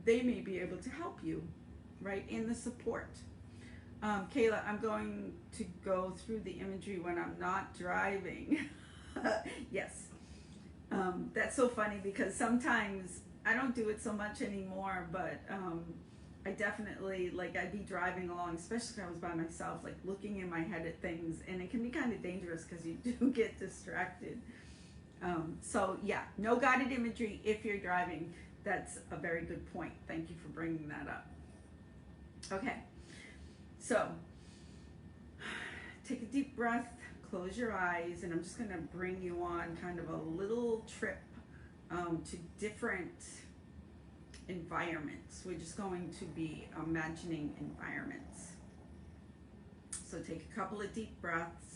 they may be able to help you, right, in the support. Kayla, I'm going to go through the imagery when I'm not driving. Yes. That's so funny, because sometimes I don't do it so much anymore, but I definitely, I'd be driving along, especially if I was by myself, looking in my head at things, and it can be kind of dangerous because you do get distracted. So yeah, no guided imagery if you're driving. That's a very good point. Thank you for bringing that up. Okay, so take a deep breath, close your eyes, and I'm just going to bring you on kind of a little trip to different environments. We're just going to be imagining environments. So take a couple of deep breaths.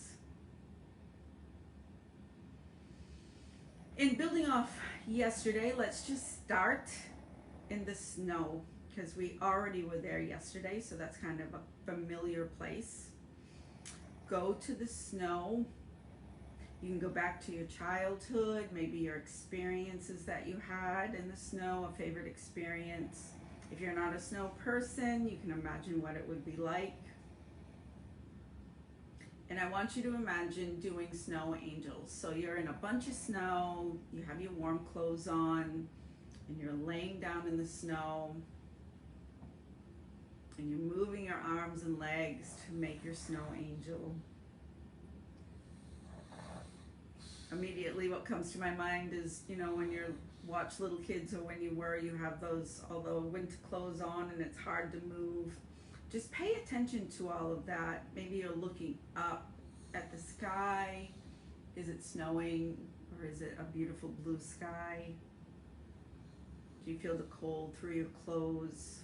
In building off yesterday, let's just start in the snow, because we already were there yesterday, so that's kind of a familiar place. Go to the snow. You can go back to your childhood, maybe your experiences that you had in the snow, a favorite experience. If you're not a snow person, you can imagine what it would be like. And I want you to imagine doing snow angels. So you're in a bunch of snow, you have your warm clothes on, and you're laying down in the snow, and you're moving your arms and legs to make your snow angel. Immediately what comes to my mind is, when you watch little kids, or when you have those, although winter clothes on and it's hard to move. Just pay attention to all of that. Maybe you're looking up at the sky. Is it snowing, or is it a beautiful blue sky? Do you feel the cold through your clothes?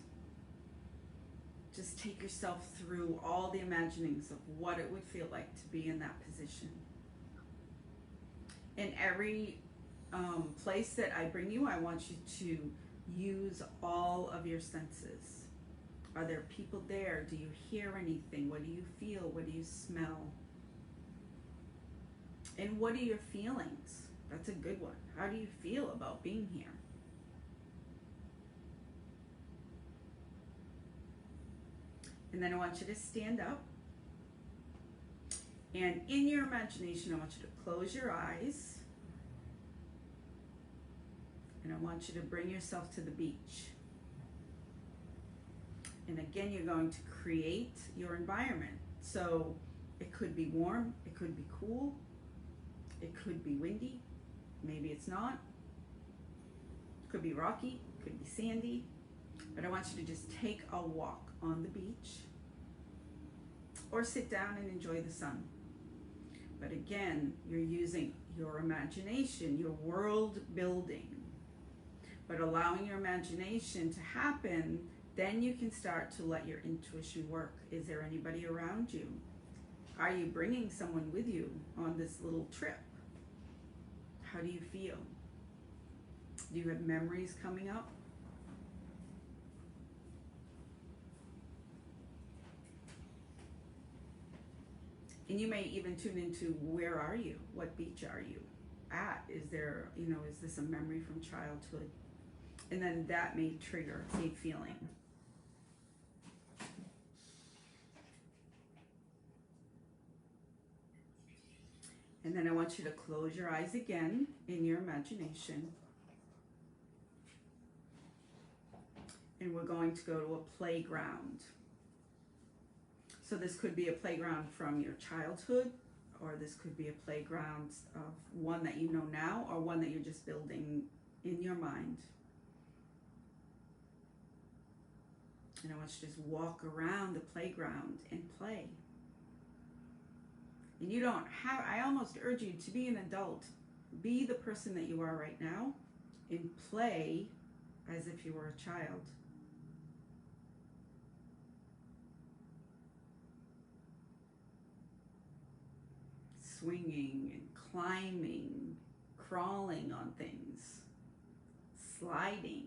Just take yourself through all the imaginings of what it would feel like to be in that position. In every place that I bring you, I want you to use all of your senses. Are there people there? Do you hear anything? What do you feel? What do you smell? And what are your feelings? That's a good one. How do you feel about being here? And then I want you to stand up. And in your imagination, I want you to close your eyes. And I want you to bring yourself to the beach. And again, you're going to create your environment. So it could be warm, it could be cool, it could be windy, maybe it's not. It could be rocky, it could be sandy. But I want you to just take a walk on the beach or sit down and enjoy the sun. But again, you're using your imagination, your world building. But allowing your imagination to happen, then you can start to let your intuition work. Is there anybody around you? Are you bringing someone with you on this little trip? How do you feel? Do you have memories coming up? And you may even tune into, where are you? What beach are you at? Is there, is this a memory from childhood? And then that may trigger a feeling. And then I want you to close your eyes again in your imagination. And we're going to go to a playground. So this could be a playground from your childhood, or this could be a playground of one that you know now, or one that you're just building in your mind. And I want you to just walk around the playground and play. And you don't have, I almost urge you to be an adult. Be the person that you are right now and play as if you were a child. Swinging and climbing, crawling on things, sliding.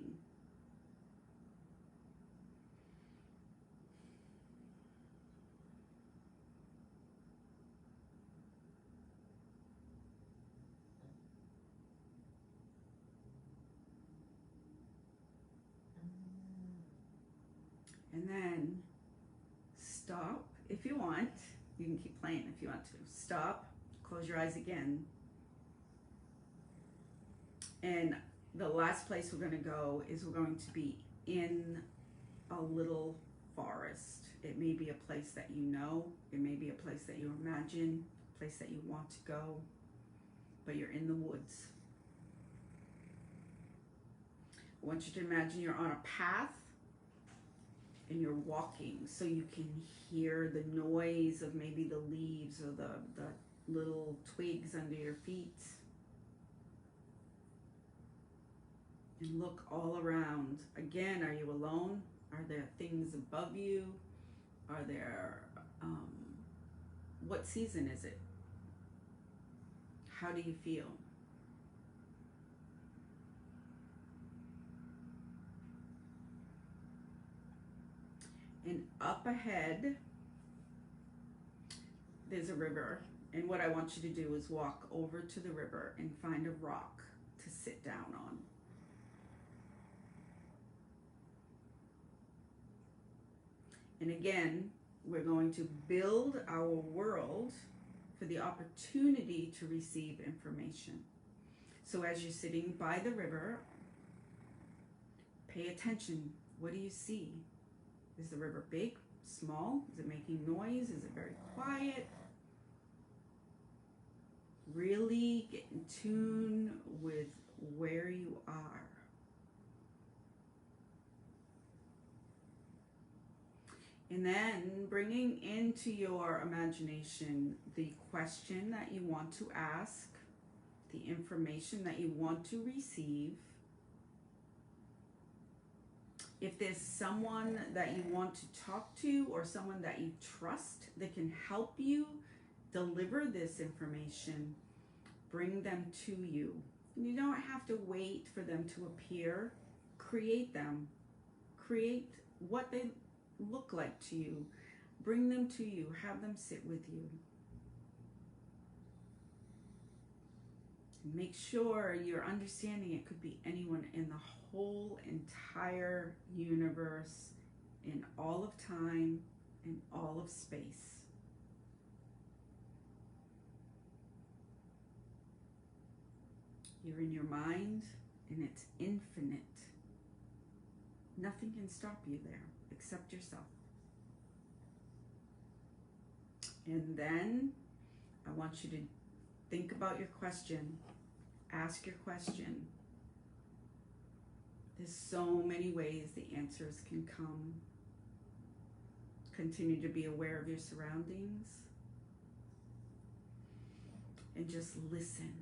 And then stop if you want. You can keep playing if you want to. Stop. Close your eyes again. And the last place we're going to go is we're going to be in a little forest. It may be a place that you know. It may be a place that you imagine, a place that you want to go, but you're in the woods. I want you to imagine you're on a path and you're walking, so you can hear the noise of maybe the leaves or the little twigs under your feet. And look all around. Again, are you alone? Are there things above you? Are there, what season is it? How do you feel? And up ahead, there's a river. And what I want you to do is walk over to the river and find a rock to sit down on. And again, we're going to build our world for the opportunity to receive information. So as you're sitting by the river, pay attention. What do you see? Is the river big, small? Is it making noise? Is it very quiet? Really get in tune with where you are. And then bringing into your imagination the question that you want to ask, the information that you want to receive. If there's someone that you want to talk to or someone that you trust that can help you deliver this information, bring them to you. And you don't have to wait for them to appear. Create them. Create what they look like to you. Bring them to you. Have them sit with you. Make sure you're understanding it could be anyone in the whole entire universe, in all of time, in all of space. You're in your mind, and it's infinite. Nothing can stop you there except yourself. And then I want you to think about your question. Ask your question. There's so many ways the answers can come. Continue to be aware of your surroundings and just listen.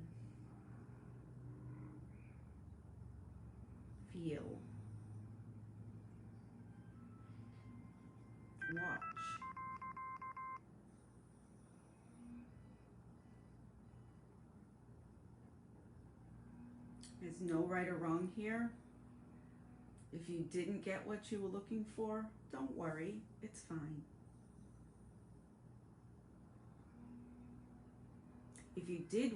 Feel. Watch. There's no right or wrong here. If you didn't get what you were looking for, don't worry, it's fine. If you did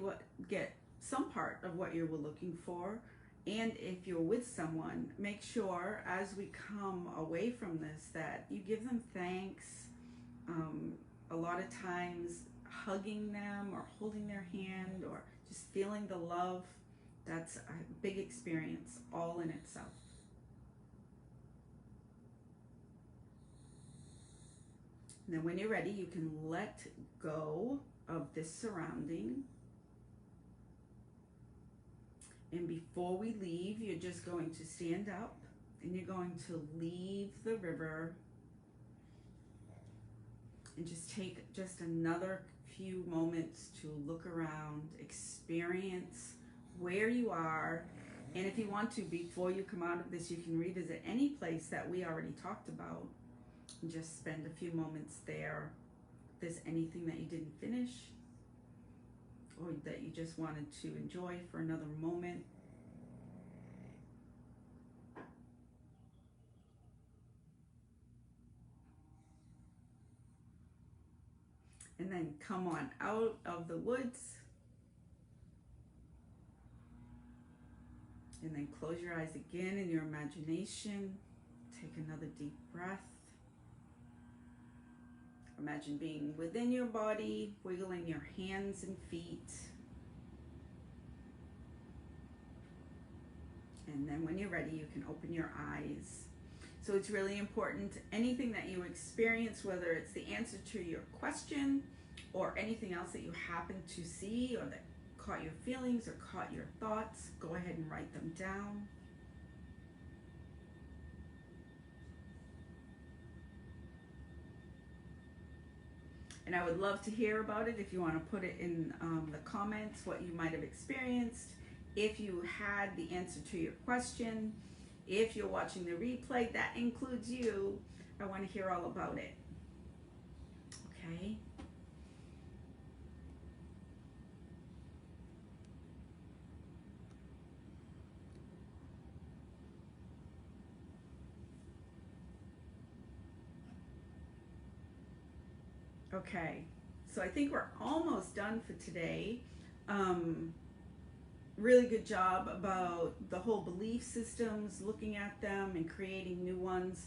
get some part of what you were looking for, and if you're with someone, make sure as we come away from this that you give them thanks. A lot of times hugging them or holding their hand or just feeling the love, that's a big experience all in itself. And then when you're ready, you can let go of this surrounding. And before we leave, you're just going to stand up and you're going to leave the river and just take just another few moments to look around, experience where you are. And if you want to, before you come out of this, you can revisit any place that we already talked about and just spend a few moments there. If there's anything that you didn't finish or that you just wanted to enjoy for another moment. And then come on out of the woods. And then close your eyes again in your imagination. Take another deep breath. Imagine being within your body, wiggling your hands and feet. And then when you're ready, you can open your eyes. So it's really important, anything that you experience, whether it's the answer to your question or anything else that you happen to see or that caught your feelings or caught your thoughts, go ahead and write them down. And I would love to hear about it if you want to put it in the comments, what you might have experienced. If you had the answer to your question, if you're watching the replay, that includes you. I want to hear all about it. Okay? Okay, so I think we're almost done for today. Really good job about the whole belief systems, looking at them and creating new ones.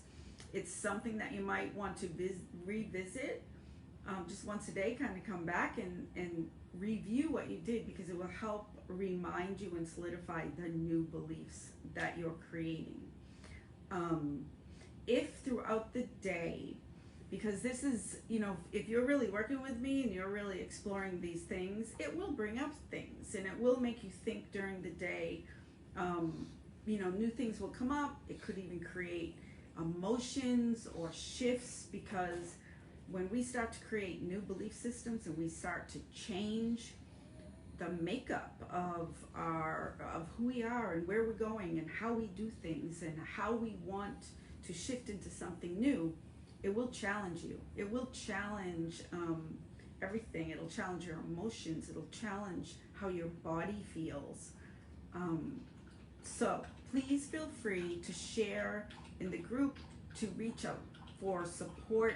It's something that you might want to revisit just once a day, kind of come back and review what you did, because it will help remind you and solidify the new beliefs that you're creating. If throughout the day, because this is, you know, if you're really working with me and you're really exploring these things, it will bring up things and it will make you think during the day. You know, new things will come up. It could even create emotions or shifts, because when we start to create new belief systems and we start to change the makeup of who we are and where we're going and how we do things and how we want to shift into something new, it will challenge you. It will challenge everything. It'll challenge your emotions. It'll challenge how your body feels. So please feel free to share in the group, to reach out for support.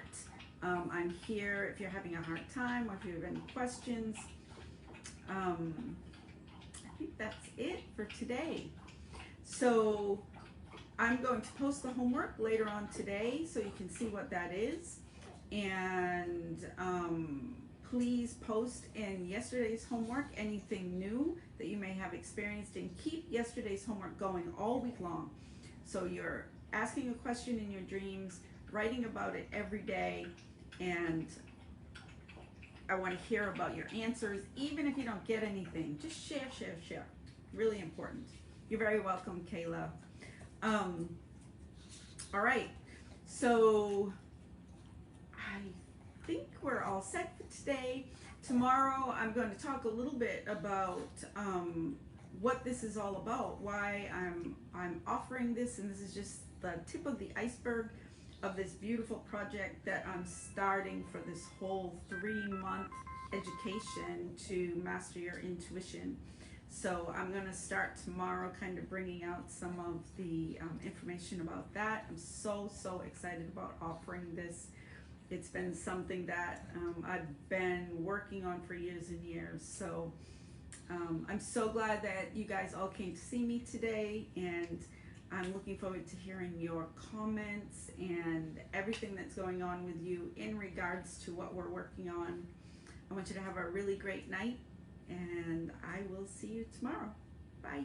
I'm here if you're having a hard time or if you have any questions. I think that's it for today. So I'm going to post the homework later on today so you can see what that is. And please post in yesterday's homework anything new that you may have experienced, and keep yesterday's homework going all week long. So you're asking a question in your dreams, writing about it every day, and I want to hear about your answers. Even if you don't get anything, just share. Really important. You're very welcome, Kayla. All right, so I think we're all set for today. Tomorrow I'm going to talk a little bit about what this is all about, why I'm offering this, and this is just the tip of the iceberg of this beautiful project that I'm starting for this whole 3-month education to master your intuition. So I'm going to start tomorrow kind of bringing out some of the information about that. I'm so excited about offering this. It's been something that I've been working on for years and years. So I'm so glad that you guys all came to see me today, and I'm looking forward to hearing your comments and everything that's going on with you in regards to what we're working on. I want you to have a really great night, and I will see you tomorrow. Bye.